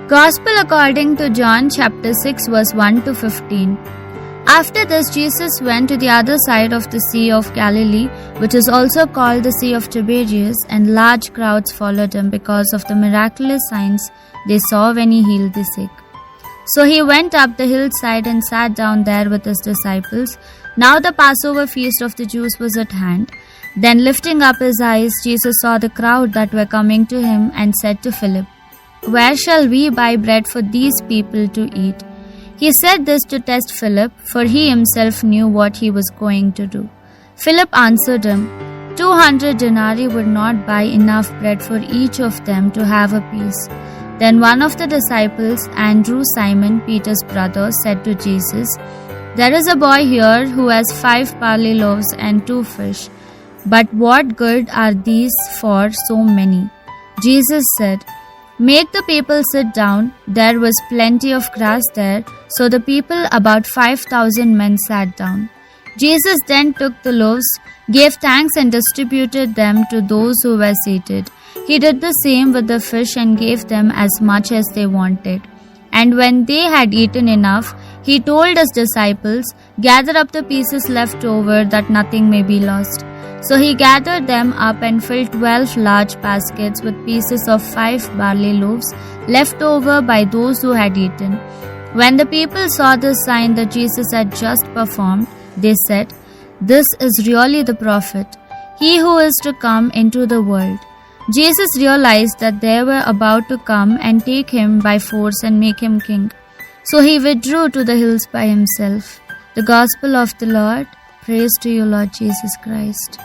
Gospel according to John chapter 6 verse 1 to 15. After this, Jesus went to the other side of the Sea of Galilee, which is also called the Sea of Tiberias, and large crowds followed him because of the miraculous signs they saw when he healed the sick. So he went up the hillside and sat down there with his disciples. Now the Passover feast of the Jews was at hand. Then lifting up his eyes, Jesus saw the crowd that were coming to him and said to Philip, "Where shall we buy bread for these people to eat?" He said this to test Philip, for he himself knew what he was going to do. Philip answered him, 200 denarii would not buy enough bread for each of them to have a piece. Then one of the disciples, Andrew, Simon Peter's brother, said to Jesus, "There is a boy here who has 5 barley loaves and 2 fish. But what good are these for so many?" Jesus said, "Make the people sit down." There was plenty of grass there, so the people, about 5,000 men, sat down. Jesus then took the loaves, gave thanks and distributed them to those who were seated. He did the same with the fish and gave them as much as they wanted. And when they had eaten enough, he told his disciples, "Gather up the pieces left over, that nothing may be lost." So he gathered them up and filled 12 large baskets with pieces of 5 barley loaves left over by those who had eaten. When the people saw this sign that Jesus had just performed, they said, "This is really the prophet, he who is to come into the world." Jesus realized that they were about to come and take him by force and make him king. So he withdrew to the hills by himself. The Gospel of the Lord. Praise to you, Lord Jesus Christ.